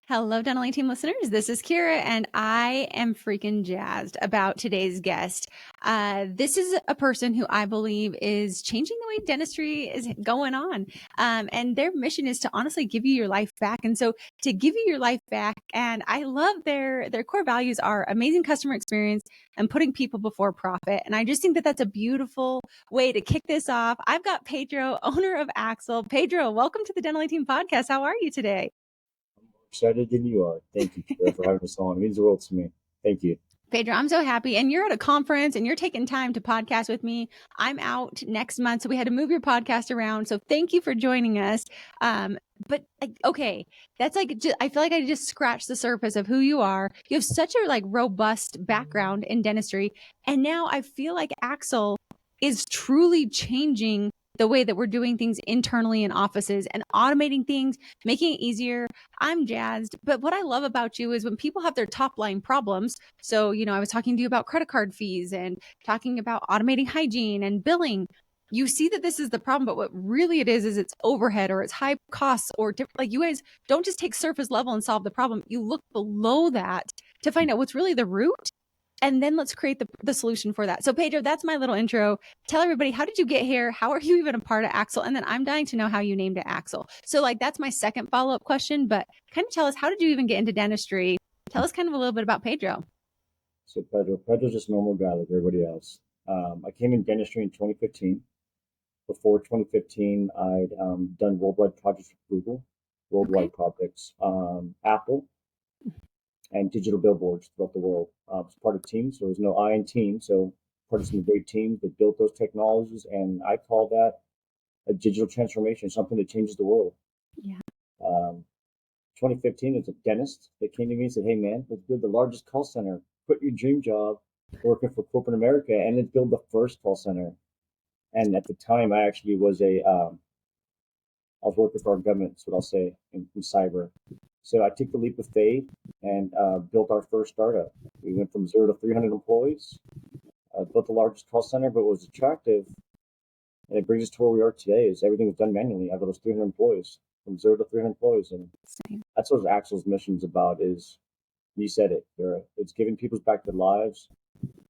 Hello, Dental Team listeners. This is Kira, and I am freaking jazzed about today's guest. This is a person who I believe is changing the way dentistry is going on. And their mission is to honestly give you your life back. And so to give you your life back, and I love their core values are amazing customer experience and putting people before profit. And I just think that that's a beautiful way to kick this off. I've got Pedro, owner of Axle. Pedro, welcome to the Dental Team podcast. How are you today? Excited than you are. Thank you for having us on. It means the world to me. Thank you. Pedro, I'm so happy. And you're at a conference and you're taking time to podcast with me. I'm out next month, so we had to move your podcast around. So thank you for joining us. But okay, that's I feel like I just scratched the surface of who you are. You have such a robust background in dentistry. And now I feel like Axel is truly changing the way that we're doing things internally in offices and automating things, making it easier. I'm jazzed. But what I love about you is when people have their top line problems. So, I was talking to you about credit card fees and talking about automating hygiene and billing. You see that this is the problem, but what really it is it's overhead or it's high costs or like you guys don't just take surface level and solve the problem. You look below that to find out what's really the root. And then let's create the solution for that. So Pedro, that's my little intro. Tell everybody, how did you get here? How are you even a part of Axle? And then I'm dying to know how you named it Axle. So that's my second follow-up question, but kind of tell us, how did you even get into dentistry? Tell us kind of a little bit about Pedro. So Pedro's just a normal guy like everybody else. I came in dentistry in 2015. Before 2015, I'd done worldwide projects for Google, worldwide projects, Apple, and digital billboards throughout the world. I was part of teams. So there was no I in team. So part of some great teams that built those technologies. And I call that a digital transformation, something that changes the world. Yeah. 2015, as a dentist that came to me and said, "Hey man, let's build the largest call center. Quit your dream job working for corporate America and let's build the first call center." And at the time, I actually was I was working for our government, that's what I'll say, in cyber. So I took the leap of faith and built our first startup. We went from 0 to 300 employees, built the largest call center, but what was attractive, and it brings us to where we are today, is everything was done manually. I've got those 300 employees, from 0 to 300 employees. And that's what Axel's mission is about, is, you said it, it's giving people back their lives.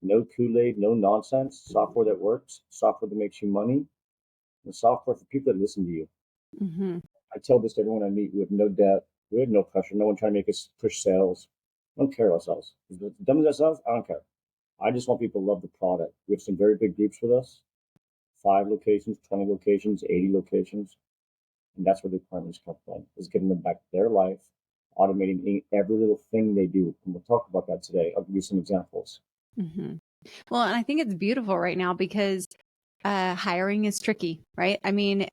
No Kool-Aid, no nonsense, software that works, software that makes you money, and software for people that listen to you. Mm-hmm. I tell this to everyone I meet. We have no debt. We have no pressure. No one trying to make us push sales. I don't care about sales. If it's done with ourselves, I don't care. I just want people to love the product. We have some very big groups with us. 5 locations, 20 locations, 80 locations. And that's where the partners come from, is giving them back their life, automating every little thing they do. And we'll talk about that today. I'll give you some examples. Mm-hmm. Well, and I think it's beautiful right now because hiring is tricky, right? I mean,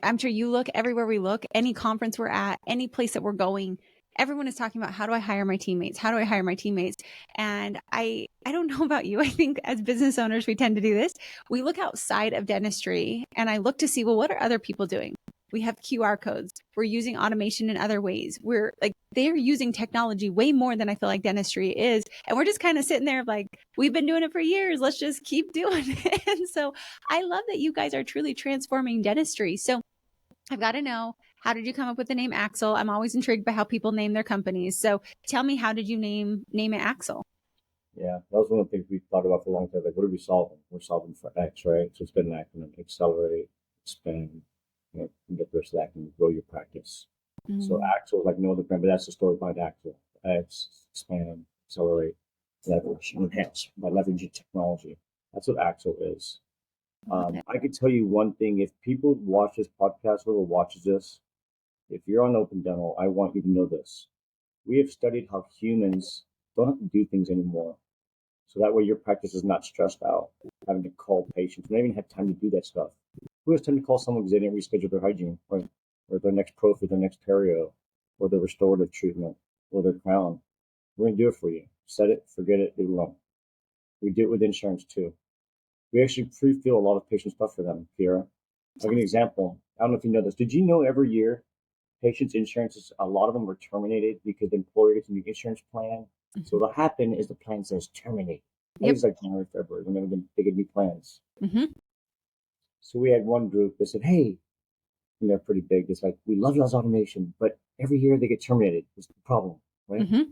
I'm sure you look everywhere we look, any conference we're at, any place that we're going, everyone is talking about, how do I hire my teammates? How do I hire my teammates? And I don't know about you. I think as business owners, we tend to do this. We look outside of dentistry and I look to see, well, what are other people doing? We have QR codes. We're using automation in other ways. They're using technology way more than I feel like dentistry is. And we're just kind of sitting there like, we've been doing it for years. Let's just keep doing it. And so I love that you guys are truly transforming dentistry. So I've got to know, how did you come up with the name Axle? I'm always intrigued by how people name their companies. So tell me, how did you name it Axle? Yeah, that was one of the things we thought about for a long time. Like, what are we solving? We're solving for X, right? So it's been an acronym: accelerate, expand, get the rest of that and grow your practice. Mm-hmm. So Axle is like no other brand, but that's the story behind Axle. X, expand, accelerate, leverage, enhance by leveraging technology. That's what Axle is. I could tell you one thing: if people watch this podcast, whoever watches this, if you're on Open Dental, I want you to know this. We have studied how humans don't have to do things anymore. So that way your practice is not stressed out, having to call patients. We don't even have time to do that stuff. Who has time to call someone because they didn't reschedule their hygiene, or their next prophy, their next perio, or their restorative treatment, or their crown? We're going to do it for you. Set it, forget it, leave it alone. We do it with insurance too. We actually pre-fill a lot of patient stuff for them, Kira. I'll give you an example. I don't know if you know this. Did you know every year patients' insurances, a lot of them were terminated because the employer gets a new insurance plan? Mm-hmm. So what'll happen is the plan says terminate. Yep. It's like January, February, whenever they get new plans. Mm-hmm. So we had one group that said, "Hey, and they're pretty big. It's like, we love y'all's automation, but every year they get terminated. It's the problem, right? Mm-hmm.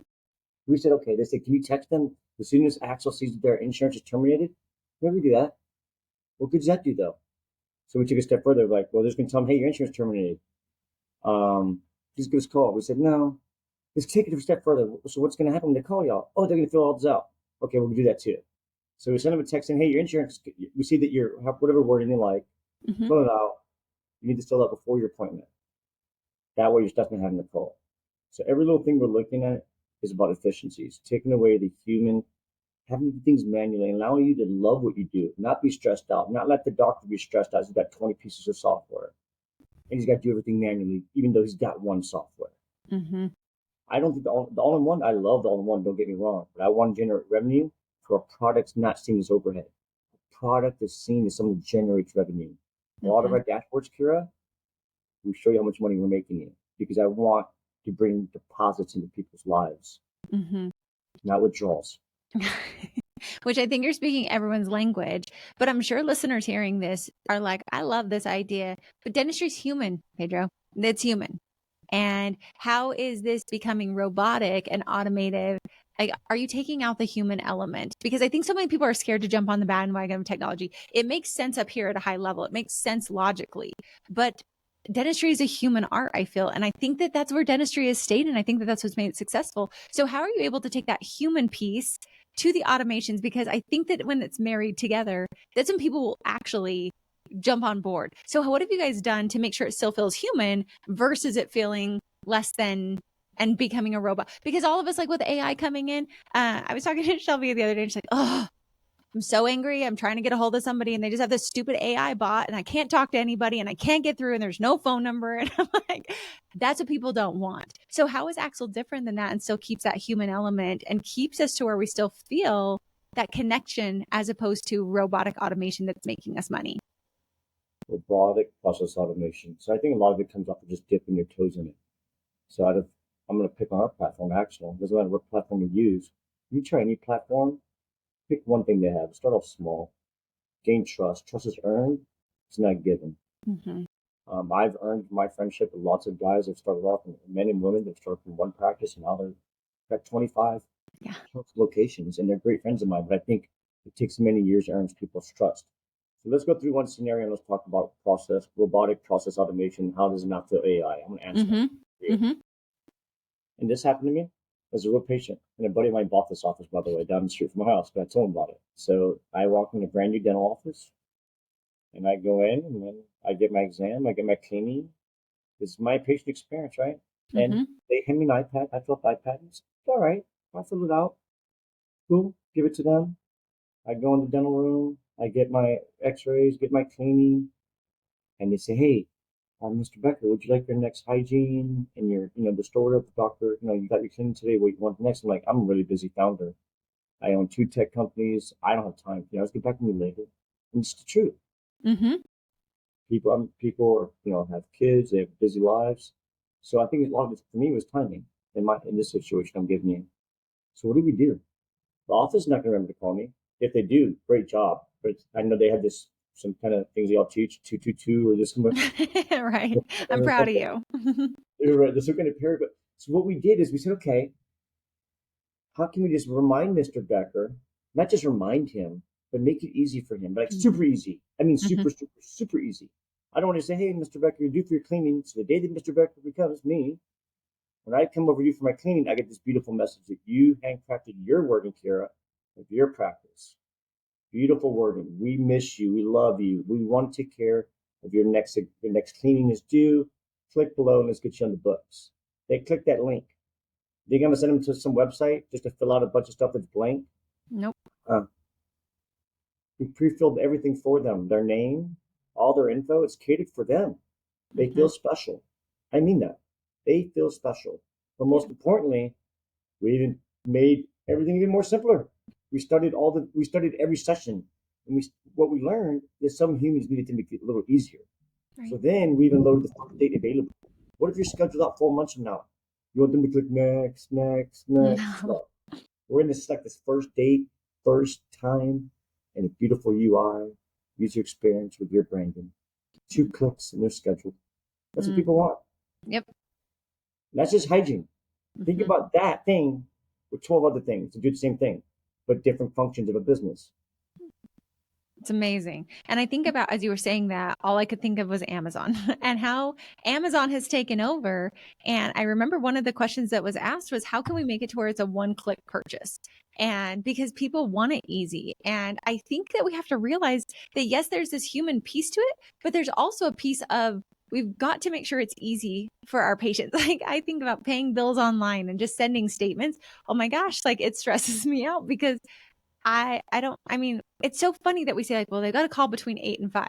We said, okay, they said, can you text them as soon as Axel sees that their insurance is terminated? Maybe we do that. What good does that do, though? So we took a step further, like, well, just going to tell them, hey, your insurance is terminated. Just give us a call. We said, no, let's take it a step further. So what's going to happen when they call y'all? Oh, they're going to fill all this out. Okay, we'll do that too. So we send them a text saying, hey, your insurance, we see that you're, whatever wording you like, Mm-hmm. fill it out. You need to fill out before your appointment. That way you're stuck in having to call. So every little thing we're looking at is about efficiencies, taking away the human, having to do things manually, allowing you to love what you do, not be stressed out, not let the doctor be stressed out. He's got 20 pieces of software and he's got to do everything manually, even though he's got one software. Mm-hmm. I don't think the all-in-one, I love the all-in-one, don't get me wrong, but I want to generate revenue for a product's not seen as overhead. A product is seen as something that generates revenue. A lot of our dashboards, Kira, we show you how much money we're making in because I want to bring deposits into people's lives, not withdrawals. Which I think you're speaking everyone's language, but I'm sure listeners hearing this are like, I love this idea, but dentistry is human, Pedro. It's human. And how is this becoming robotic and automated? Like, are you taking out the human element? Because I think so many people are scared to jump on the bandwagon of technology. It makes sense up here at a high level. It makes sense logically, but dentistry is a human art, I feel. And I think that that's where dentistry is stayed. And I think that that's what's made it successful. So how are you able to take that human piece to the automations? Because I think that when it's married together, that's when people will actually jump on board. So what have you guys done to make sure it still feels human versus it feeling less than and becoming a robot? Because all of us, like with AI coming in, I was talking to Shelby the other day and she's like, oh, I'm so angry. I'm trying to get a hold of somebody and they just have this stupid AI bot and I can't talk to anybody and I can't get through and there's no phone number. And I'm like, that's what people don't want. So how is Axel different than that and still keeps that human element and keeps us to where we still feel that connection as opposed to robotic automation that's making us money? Robotic process automation. So I think a lot of it comes off of just dipping your toes in it. So I'm going to pick on our platform, Axel. It doesn't matter what platform you use. You try any platform, pick one thing they have. Start off small. Gain trust. Trust is earned. It's not given. I've earned my friendship with lots of guys that started off, men and women that started from one practice, and now they've got 25 locations, and they're great friends of mine. But I think it takes many years to earn people's trust. So let's go through one scenario and let's talk about robotic process automation. How does it not feel AI? I'm going to answer that. And this happened to me as a real patient. And a buddy of mine bought this office, by the way, down the street from my house, but I told him about it. So I walk in a brand new dental office and I go in and then I get my exam, I get my cleaning. This is my patient experience, right? And they hand me an iPad. I fill up the iPad. It's all right. I fill it out. Cool. Give it to them. I go in the dental room. I get my x-rays, get my cleaning. And they say, hey, Mr. Becker, would you like your next hygiene and your, the store of the doctor, you got your cleaning today, what you want next? I'm like, I'm a really busy founder. I own 2 tech companies. I don't have time. Let's get back to me later. And it's the truth. People are, have kids, they have busy lives. So I think a lot of it for me was timing in this situation I'm giving you. So what do we do? The office is not going to remember to call me. If they do, great job. But I know they had some kind of things they all teach, 222 or this. Right. I'm proud of you. You're right. This is going to period. But so what we did is we said, okay, how can we just remind Mr. Becker, not just remind him, but make it easy for him, but like super easy. I mean, super, super, super easy. I don't want to say, hey, Mr. Becker, you're due for your cleaning. So the day that Mr. Becker becomes me, when I come over you for my cleaning, I get this beautiful message that you handcrafted your wording, Kira, of your practice. Beautiful wording. We miss you. We love you. We want to take care of your next cleaning is due. Click below and let's get you on the books. They click that link. They're going to send them to some website just to fill out a bunch of stuff that's blank. Nope. We pre-filled everything for them. Their name, all their info, it's catered for them. They feel special. I mean that. They feel special. But most importantly, we even made everything even more simpler. We studied every session, and what we learned is some humans needed to make it a little easier. Right. So then we even loaded the first date available. What if you're scheduled out 4 months from now? You want them to click next. No. We're in this first date, first time, and a beautiful UI, user experience with your branding. 2 clicks and they're scheduled. That's what people want. Yep. That's just hygiene. Think about that thing with 12 other things to do the same thing, but different functions of a business. It's amazing. And I think about, as you were saying that, all I could think of was Amazon and how Amazon has taken over. And I remember one of the questions that was asked was, how can we make it to where it's a one-click purchase? And because people want it easy. And I think that we have to realize that, yes, there's this human piece to it, but there's also a piece of, we've got to make sure it's easy for our patients. Like, I think about paying bills online and just sending statements. Oh my gosh, like, it stresses me out because I mean, it's so funny that we say, like, well, they got to call between 8 and 5.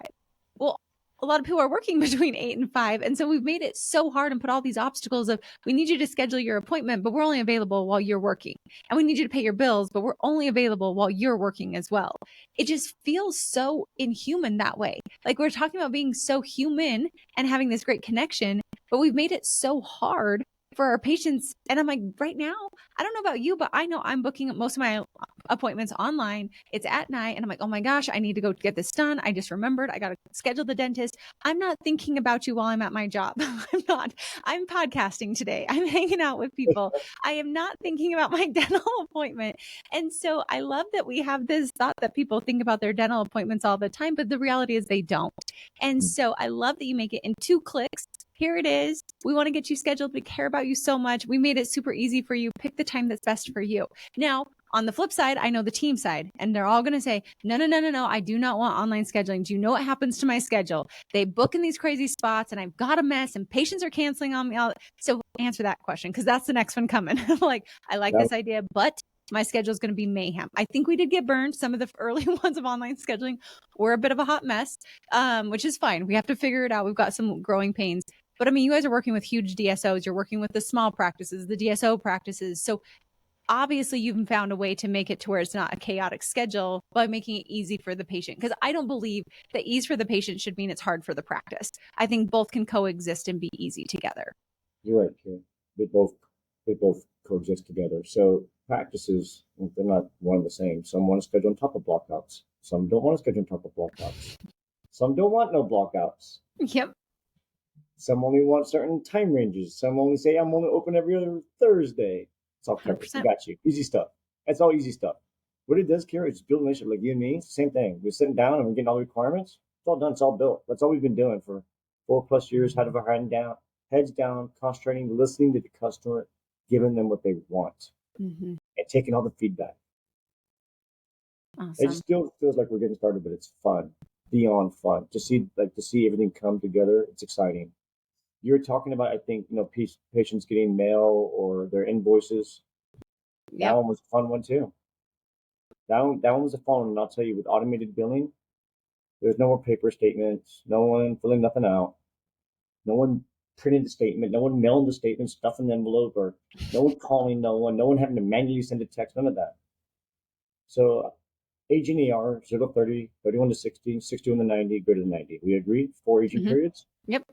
Well, a lot of people are working between 8 and 5. And so we've made it so hard and put all these obstacles of, we need you to schedule your appointment, but we're only available while you're working. And we need you to pay your bills, but we're only available while you're working as well. It just feels so inhuman that way. Like, we're talking about being so human and having this great connection, but we've made it so hard for our patients. And I'm like, right now, I don't know about you, but I know I'm booking most of my appointments online. It's at night. And I'm like, oh my gosh, I need to go get this done. I just remembered I got to schedule the dentist. I'm not thinking about you while I'm at my job. I'm not. I'm podcasting today. I'm hanging out with people. I am not thinking about my dental appointment. And so I love that we have this thought that people think about their dental appointments all the time, but the reality is they don't. And so I love that you make it in 2 clicks. Here it is. We want to get you scheduled. We care about you so much. We made it super easy for you. Pick the time that's best for you. Now, on the flip side, I know the team side, and they're all going to say, no. I do not want online scheduling. Do you know what happens to my schedule? They book in these crazy spots and I've got a mess and patients are canceling on me. So answer that question, because that's the next one coming. Like, I like this idea, but my schedule is going to be mayhem. I think we did get burned. Some of the early ones of online scheduling were a bit of a hot mess, which is fine. We have to figure it out. We've got some growing pains. But I mean, you guys are working with huge DSOs. You're working with the small practices, the DSO practices. So obviously you've found a way to make it to where it's not a chaotic schedule by making it easy for the patient. Because I don't believe that ease for the patient should mean it's hard for the practice. I think both can coexist and be easy together. You're right, Kim. They both coexist together. So practices, they're not one and the same. Some want to schedule on top of blockouts. Some don't want to schedule on top of blockouts. Some don't want no blockouts. Yep. Some only want certain time ranges. Some only say, I'm only open every other Thursday. It's all covered. 100%. I got you. Easy stuff. That's all easy stuff. What it does, Kara, is build a relationship like you and me. It's the same thing. We're sitting down and we're getting all the requirements. It's all done. It's all built. That's all we've been doing for 4+ years. Head of our heads down, concentrating, listening to the customer, giving them what they want, and taking all the feedback. Awesome. It still feels like we're getting started, but it's fun, beyond fun. To see everything come together, it's exciting. You're talking about, I think, patients getting mail or their invoices. Yep. That one was a fun one too. That one was a fun one. And I'll tell you, with automated billing, there's no more paper statements, no one filling nothing out, no one printing the statement, no one mailing the statement, stuffing the envelope, or no one calling no one having to manually send a text, none of that. So aging ER, 0 to 30, 31 to 60, 61 to 90, greater than 90. We agree? 4 aging periods? Yep.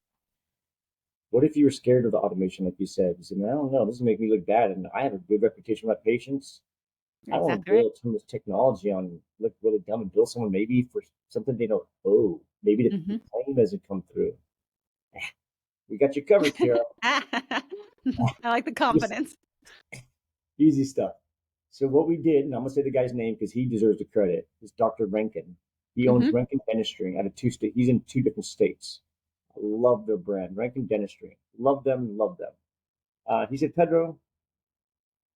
What if you were scared of the automation, like you said? You said, man, I don't know, this will make me look bad, and I have a good reputation with my patients. I don't want to build too much technology on, look really dumb, and bill someone maybe for something they don't owe. Maybe the claim doesn't come through. We got you covered, Kara. I like the confidence. Easy stuff. So what we did, and I'm going to say the guy's name because he deserves the credit, is Dr. Rankin. He owns Rankin Dentistry out of 2 states. He's in 2 different states. I love their brand, Rankin Dentistry. Love them. He said, Pedro,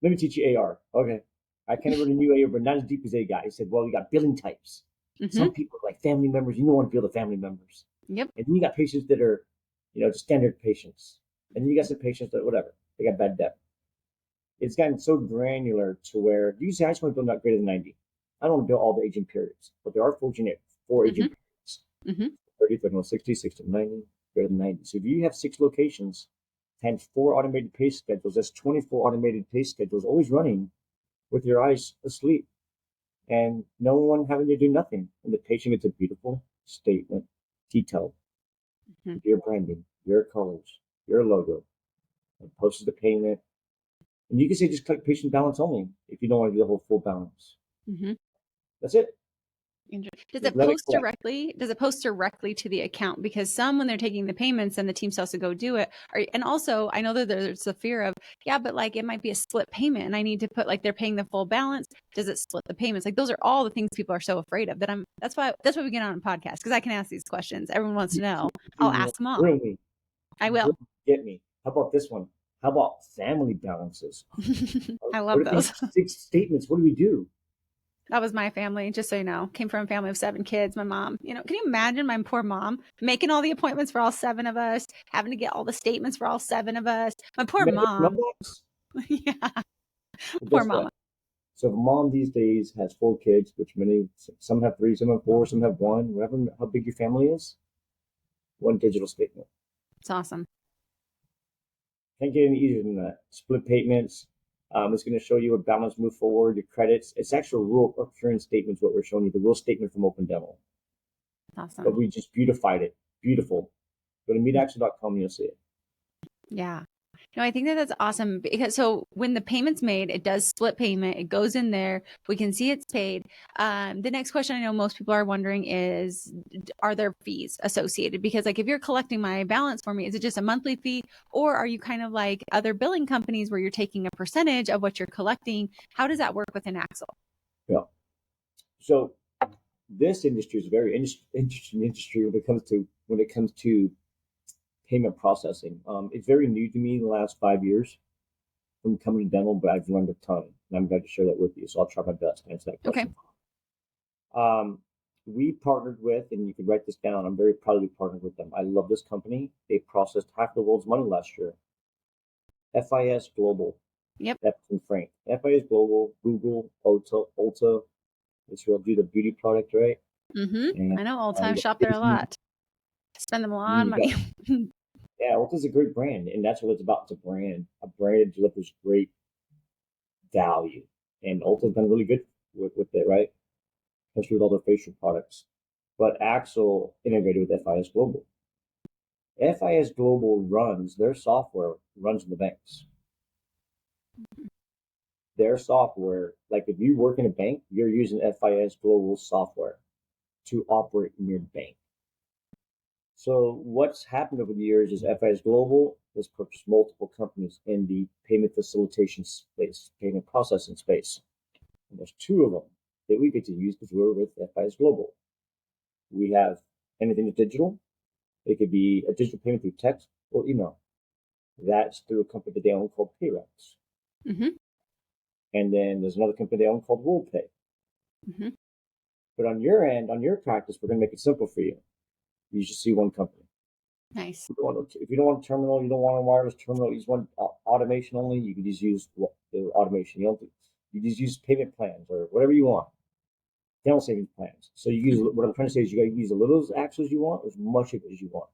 let me teach you AR. Okay. I kind of already knew AR, but not as deep as A got. He said, well, you got billing types. Some people are like family members. You don't want to bill the family members. Yep. And then you got patients that are, just standard patients. And then you got some patients that, whatever, they got bad debt. It's gotten so granular to where you say, I just want to bill not greater than 90. I don't want to bill all the aging periods, but there are 4 aging periods. 30, 31, 60, 60 to 90, greater than 90. So if you have 6 locations times 4 automated pay schedules, that's 24 automated pay schedules always running with your eyes asleep and no one having to do nothing. And the patient gets a beautiful statement, detailed, your branding, your colors, your logo, and posts the payment. And you can say just click patient balance only if you don't want to do the whole full balance. That's it. Does it Let it post collect. directly? Does it post directly to the account? Because some, when they're taking the payments, then the team still has to go do it. And also, I know that there's a fear of, yeah, but like it might be a split payment, and I need to put like they're paying the full balance. Does it split the payments? Like those are all the things people are so afraid of. That's why we get on a podcast, because I can ask these questions. Everyone wants to know. I'll ask them all. Bring me. I will. Get me. How about this one? How about family balances? I What love are these those. 6 statements? What do we do? That was my family, just so you know. Came from a family of 7 kids. My mom, can you imagine my poor mom making all the appointments for all 7 of us, having to get all the statements for all 7 of us? My poor mom. Yeah, Well, poor guess what? mama. So if a mom these days has 4 kids, which some have 3, some have 4, some have 1, whatever, how big your family is, 1 digital statement. It's awesome. Can't get any easier than that. Split payments. It's going to show you a balance move forward, your credits. It's actual real occurrence statements, what we're showing you, the real statement from Open Demo. Awesome. But we just beautified it. Beautiful. Go to meetaxle.com and you'll see it. Yeah. No, I think that that's awesome, because so when the payment's made, it does split payment. It goes in there. We can see it's paid. The next question I know most people are wondering is, are there fees associated? Because like if you're collecting my balance for me, is it just a monthly fee, or are you kind of like other billing companies where you're taking a percentage of what you're collecting? How does that work within Axle? Yeah. So this industry is a very interesting industry when it comes to payment processing. It's very new to me in the last 5 years from coming to dental, but I've learned a ton, and I'm glad to share that with you. So I'll try my best to answer that question. Okay. We partnered with, and you can write this down. I'm very proud to be partnered with them. I love this company. They processed half the world's money last year. FIS Global. Yep. That's in Frank. FIS Global, Google, Ulta. It's who do the beauty product, right? I know. All time shop there a lot. Spend them a lot of money. Yeah, Ulta's a great brand, and that's what it's about. It's a brand that delivers great value, and Ulta's done really good with it, right? Especially with all their facial products. But Axle integrated with FIS Global. FIS Global their software runs in the banks. Their software, like if you work in a bank, you're using FIS Global software to operate in your bank. So what's happened over the years is FIS Global has purchased multiple companies in the payment facilitation space, payment processing space. And there's 2 of them that we get to use because we're with FIS Global. We have anything that's digital. It could be a digital payment through text or email. That's through a company that they own called Payrex. And then there's another company they own called WorldPay. But on your end, on your practice, we're going to make it simple for you. You should see 1 company. Nice. If you don't want a terminal, you don't want a wireless terminal, you just want automation only, you can just use the automation. You just use payment plans or whatever you want. Dental savings plans. So you use what I'm trying to say is you got to use a little as Axle as you want, as much of it as you want.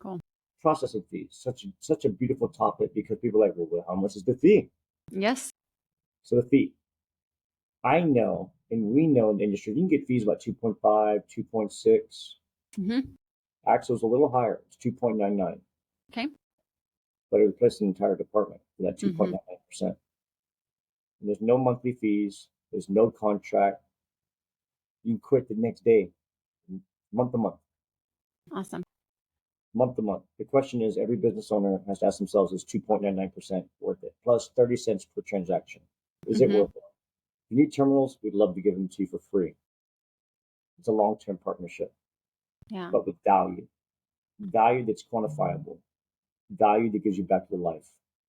Cool. Processing fees, such a beautiful topic, because people are like, well, how much is the fee? Yes. So the fee. I know, and we know in the industry, you can get fees about 2.5, 2.6. Axle's a little higher. It's 2.99. Okay. But it replaced an entire department for that 2.99%. And there's no monthly fees. There's no contract. You can quit the next day, month to month. Awesome. Month to month. The question is, every business owner has to ask themselves, is 2.99% worth it? Plus 30 cents per transaction. Is it worth it? If you need terminals, we'd love to give them to you for free. It's a long-term partnership. Yeah. But with value. Value that's quantifiable. Value that gives you back your life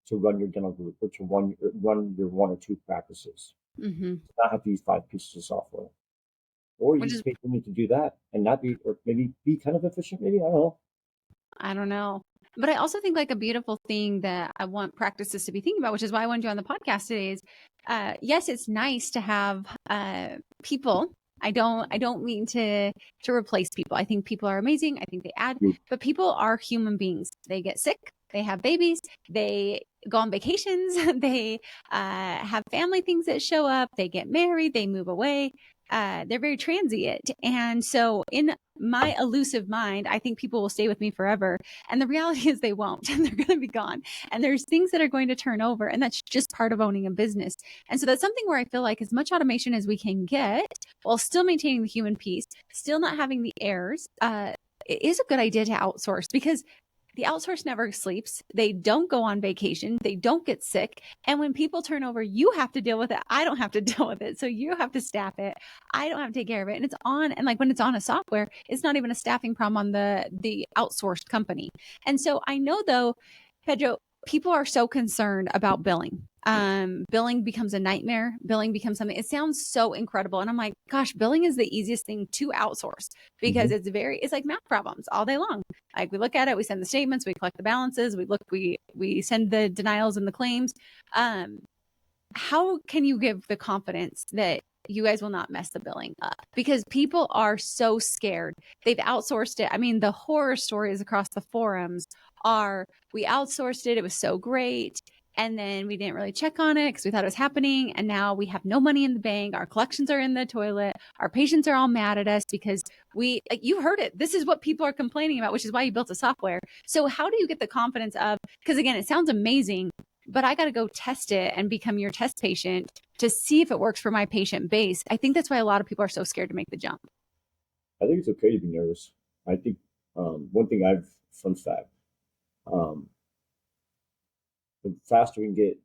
to run your dental group or to run your 1 or 2 practices. To not have to use 5 pieces of software. Or you just pay for me to do that and not be, or maybe be kind of efficient, maybe. I don't know. But I also think like a beautiful thing that I want practices to be thinking about, which is why I wanted you on the podcast today, is yes, it's nice to have people. I don't mean to replace people. I think people are amazing. I think they add, but people are human beings. They get sick. They have babies. They go on vacations. They have family things that show up. They get married. They move away. they're very transient. And so in my elusive mind, I think people will stay with me forever. And the reality is they won't, and they're going to be gone. And there's things that are going to turn over. And that's just part of owning a business. And so that's something where I feel like as much automation as we can get while still maintaining the human piece, still not having the errors, it is a good idea to outsource, because the outsource never sleeps. They don't go on vacation. They don't get sick. And when people turn over, you have to deal with it. I don't have to deal with it. So you have to staff it. I don't have to take care of it. And it's on, and like when it's on a software, it's not even a staffing problem on the outsourced company. And so I know though, Pedro, people are so concerned about billing. Billing becomes a nightmare. Billing becomes something, it sounds so incredible. And I'm like, gosh, billing is the easiest thing to outsource, because it's like math problems all day long. Like we look at it, we send the statements, we collect the balances, we send the denials and the claims. How can you give the confidence that you guys will not mess the billing up? Because people are so scared. They've outsourced it. I mean, the horror stories across the forums are, we outsourced it. It was so great. And then we didn't really check on it because we thought it was happening. And now we have no money in the bank. Our collections are in the toilet. Our patients are all mad at us because you heard it. This is what people are complaining about, which is why you built a software. So how do you get the confidence of, because again, it sounds amazing, but I got to go test it and become your test patient to see if it works for my patient base. I think that's why a lot of people are so scared to make the jump. I think it's okay to be nervous. I think one thing fun fact, the faster we can get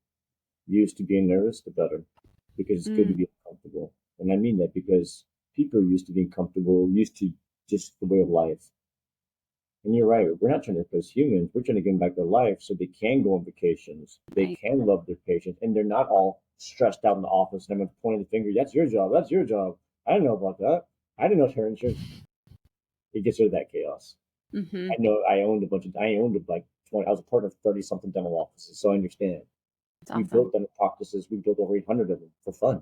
used to being nervous, the better, because it's good to be uncomfortable. And I mean that because people are used to being comfortable, used to just the way of life. And you're right, we're not trying to replace humans. We're trying to get them back to life so they can go on vacations. They can love their patients, and they're not all stressed out in the office and everyone's pointing the finger. That's your job. That's your job. I didn't know about that. I didn't know hair insurance. It gets rid of that chaos. I know I owned like 20, I was a part of 30 something dental offices. So I understand. We built dental practices. We built over 800 of them for fun.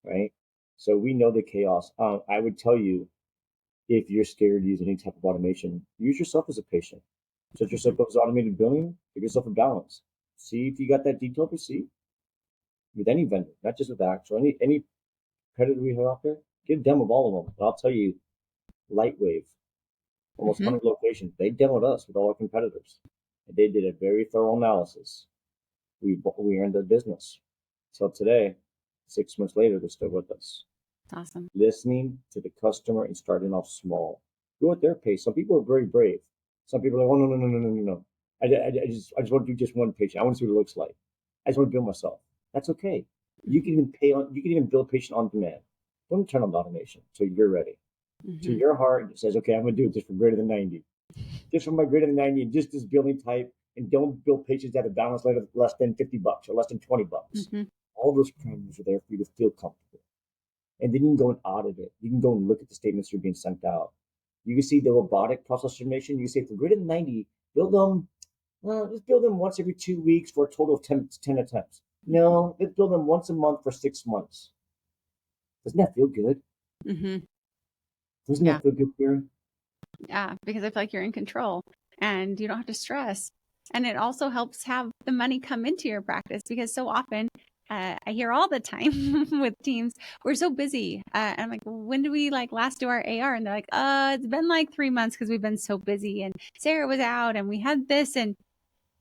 Right. So we know the chaos. I would tell you, if you're scared to use any type of automation, use yourself as a patient. Set yourself up as automated billing, give yourself a balance. See if you got that detailed receipt with any vendor, not just with Axel, any competitor we have out there, get a demo of all of them. But I'll tell you, Lightwave, almost 100 locations, they demoed us with all our competitors. And they did a very thorough analysis. We earned their business. So today, 6 months later, they're still with us. Awesome. Listening to the customer and starting off small. Go at their pace. Some people are very brave. Some people are like, oh, no. I just want to do just one patient. I want to see what it looks like. I just want to build myself. That's okay. You can even build a patient on demand. Don't turn on the automation until you're ready. To your heart, it says, okay, I'm going to do it just for greater than 90. Just for my greater than 90 and just this billing type, and don't build patients that have balance less than $50 or less than $20. All those parameters are there for you to feel comfortable. And then you can go and audit it. You can go and look at the statements that are being sent out. You can see the robotic process automation. You can say for greater than 90, build them once every 2 weeks for a total of 10 attempts. No, let's build them once a month for 6 months. Doesn't that feel good? Doesn't that feel good, Karen? Yeah, because I feel like you're in control and you don't have to stress. And it also helps have the money come into your practice, because so often I hear all the time with teams, we're so busy. And I'm like, well, when do we last do our AR? And they're like, it's been like 3 months because we've been so busy. And Sarah was out and we had this. And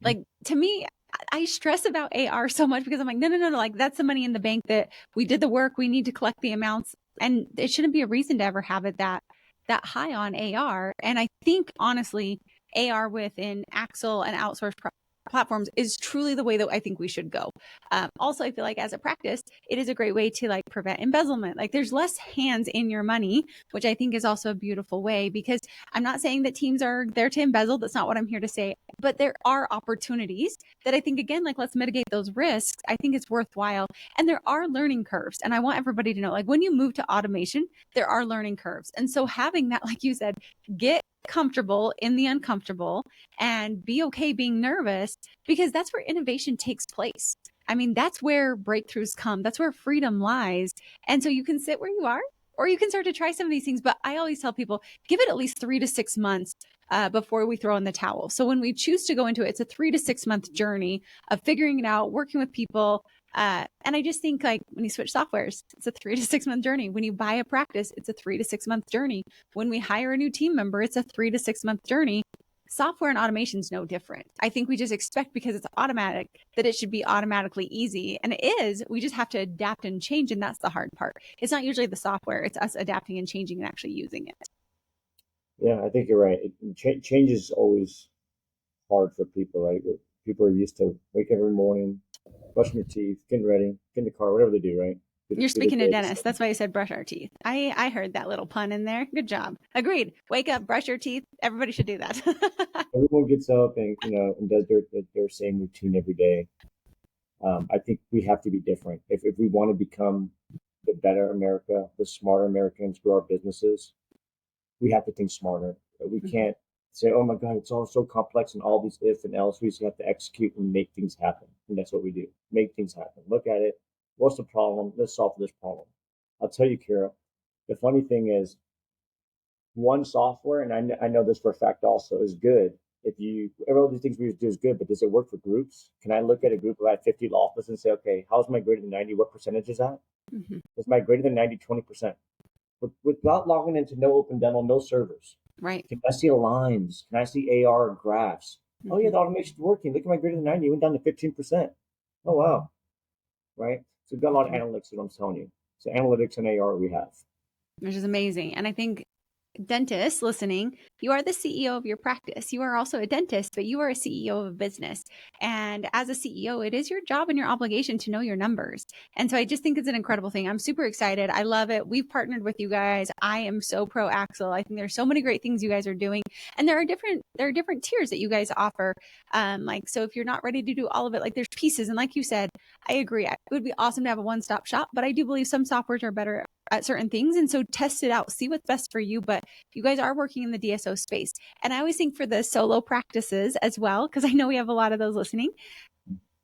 to me, I stress about AR so much because I'm like, no. Like that's the money in the bank that we did the work. We need to collect the amounts. And it shouldn't be a reason to ever have it that high on AR. And I think honestly, AR within Axel and outsourced platforms is truly the way that I think we should go. Also, I feel like as a practice, it is a great way to prevent embezzlement. There's less hands in your money, which I think is also a beautiful way, because I'm not saying that teams are there to embezzle. That's not what I'm here to say. But there are opportunities that I think, again, let's mitigate those risks. I think it's worthwhile. And there are learning curves. And I want everybody to know, when you move to automation, there are learning curves. And so having that, like you said, get comfortable in the uncomfortable and be okay being nervous, because that's where innovation takes place. I mean, that's where breakthroughs come. That's where freedom lies. And so you can sit where you are, or you can start to try some of these things. But I always tell people, give it at least 3 to 6 months before we throw in the towel. So when we choose to go into it, it's a 3 to 6 month journey of figuring it out, working with people, And I just think like when you switch softwares, it's a 3 to 6 month journey. When you buy a practice, it's a 3 to 6 month journey. When we hire a new team member, it's a 3 to 6 month journey. Software and automation is no different. I think we just expect because it's automatic that it should be automatically easy. And it is. We just have to adapt and change. And that's the hard part. It's not usually the software. It's us adapting and changing and actually using it. Yeah, I think you're right. Change is always hard for people, right? People are used to wake up every morning, brushing your teeth, getting ready, get in the car, whatever they do, right? You're speaking to dentists. That's why I said brush our teeth. I heard that little pun in there. Good job. Agreed. Wake up, brush your teeth. Everybody should do that. Everyone gets up and and does their same routine every day. I think we have to be different if we want to become the better America, the smarter Americans who are businesses. We have to think smarter. We can't say, "Oh my God, it's all so complex and all these if and else." We just have to execute and make things happen, and that's what we do. Make things happen. Look at it. What's the problem? Let's solve this problem. I'll tell you, Kira. The funny thing is, one software, and I know this for a fact also, is good. If you, all these things we do is good, but does it work for groups? Can I look at a group of like 50 law offices and say, okay, how's my greater than 90? What percentage is that? Mm-hmm. Is my greater than 90 20%? Without logging into no open dental, no servers. Right. Can I see lines? Can I see AR graphs? Mm-hmm. Oh yeah, the automation's working. Look at my greater than 90. It went down to 15%. Oh wow. Right? So we've got a lot of analytics that I'm telling you. So analytics and AR we have. Which is amazing. And I think dentists listening, you are the CEO of your practice. You are also a dentist, but you are a CEO of a business. And as a CEO, it is your job and your obligation to know your numbers. And so I just think it's an incredible thing. I'm super excited. I love it. We've partnered with you guys. I am so pro Axle. I think there's so many great things you guys are doing. And there are different tiers that you guys offer. So if you're not ready to do all of it, like there's pieces. And like you said, I agree. It would be awesome to have a one-stop shop, but I do believe some softwares are better at certain things. And so test it out, see what's best for you. But you guys are working in the DSO space. And I always think for the solo practices as well, because I know we have a lot of those listening.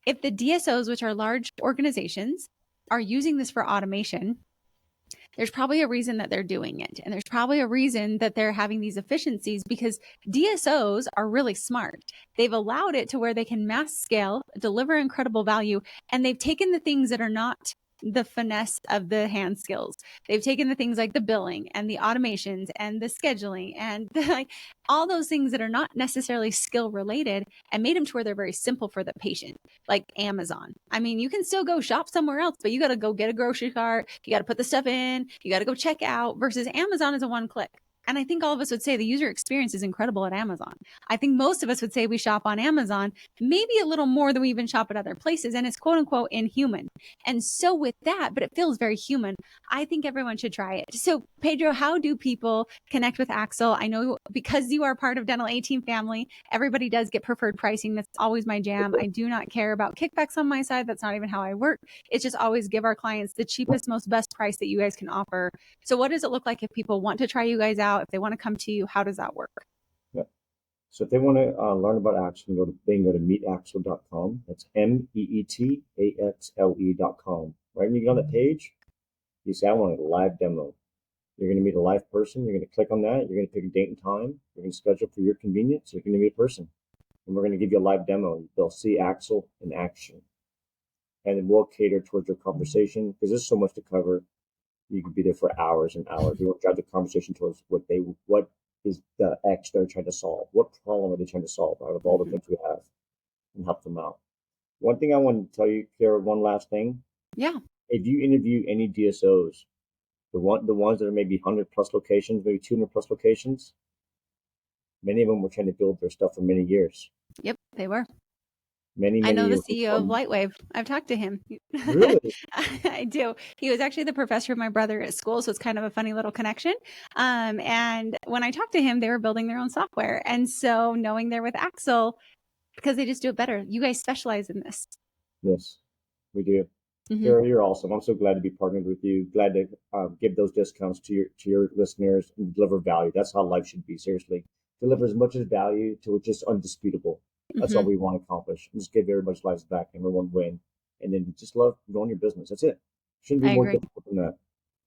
If the DSOs, which are large organizations, are using this for automation, there's probably a reason that they're doing it. And there's probably a reason that they're having these efficiencies because DSOs are really smart. They've allowed it to where they can mass scale, deliver incredible value, and they've taken the things that are not the finesse of the hand skills. They've taken the things like the billing and the automations and the scheduling and all those things that are not necessarily skill related and made them to where they're very simple for the patient, like Amazon. I mean, you can still go shop somewhere else, but you got to go get a grocery cart. You got to put the stuff in. You got to go check out versus Amazon is a one click. And I think all of us would say the user experience is incredible at Amazon. I think most of us would say we shop on Amazon, maybe a little more than we even shop at other places. And it's quote unquote inhuman. And so with that, but it feels very human, I think everyone should try it. So Pedro, how do people connect with Axle? I know because you are part of Dental A-Team family, everybody does get preferred pricing. That's always my jam. I do not care about kickbacks on my side. That's not even how I work. It's just always give our clients the cheapest, most best price that you guys can offer. So what does it look like if people want to try you guys out? If they want to come to you, how does that work? Yeah. So if they want to learn about Axle, they can go to meetaxle.com. That's meetaxle.com. Right when you get on the page, you say, I want a live demo. You're going to meet a live person. You're going to click on that. You're going to pick a date and time. You're going to schedule for your convenience. You're going to meet a person. And we're going to give you a live demo. They'll see Axle in action. And then we'll cater towards your conversation because there's so much to cover. You could be there for hours and hours. We won't drive the conversation towards what is the X they're trying to solve. What problem are they trying to solve out of all the things we have and help them out. One thing I want to tell you, Kara, one last thing. Yeah. If you interview any DSOs, the ones that are maybe 100 plus locations, maybe 200 plus locations, many of them were trying to build their stuff for many years. Yep, they were. Many I know the years CEO of Lightwave. I've talked to him. Really? I do. He was actually the professor of my brother at school, so it's kind of a funny little connection. And when I talked to him, they were building their own software. And so knowing they're with Axle, because they just do it better. You guys specialize in this. Yes, we do. Kara, you're awesome. I'm so glad to be partnered with you. Glad to give those discounts to your listeners and deliver value. That's how life should be. Seriously, deliver as much as value till it's just undisputable. That's all we want to accomplish. Just give everybody's lives back and everyone win. And then just love growing your business. That's it. Shouldn't be more difficult than that.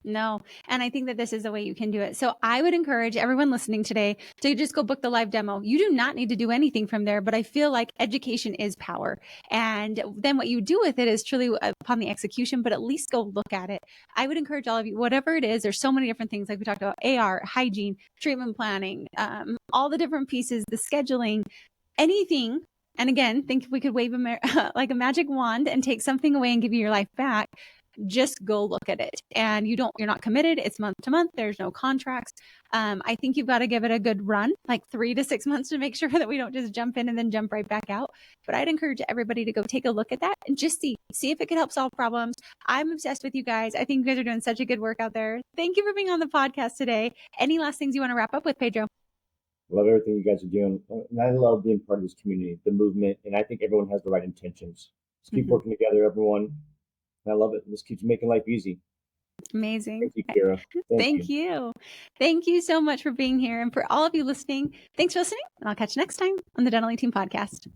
No. And I think that this is the way you can do it. So I would encourage everyone listening today to just go book the live demo. You do not need to do anything from there, but I feel like education is power. And then what you do with it is truly upon the execution, but at least go look at it. I would encourage all of you, whatever it is, there's so many different things like we talked about, AR, hygiene, treatment planning, all the different pieces, the scheduling, anything. And again, think if we could wave like a magic wand and take something away and give you your life back, just go look at it. And you're not committed. It's month to month. There's no contracts. I think you've got to give it a good run, like 3 to 6 months, to make sure that we don't just jump in and then jump right back out. But I'd encourage everybody to go take a look at that and just see if it could help solve problems. I'm obsessed with you guys. I think you guys are doing such a good work out there. Thank you for being on the podcast today. Any last things you want to wrap up with, Pedro? I love everything you guys are doing. And I love being part of this community, the movement. And I think everyone has the right intentions. Let's keep working together, everyone. I love it. This keeps making life easy. Amazing. Thank you, Kira. Thank you. Thank you so much for being here. And for all of you listening, thanks for listening. And I'll catch you next time on the Dental Team Podcast.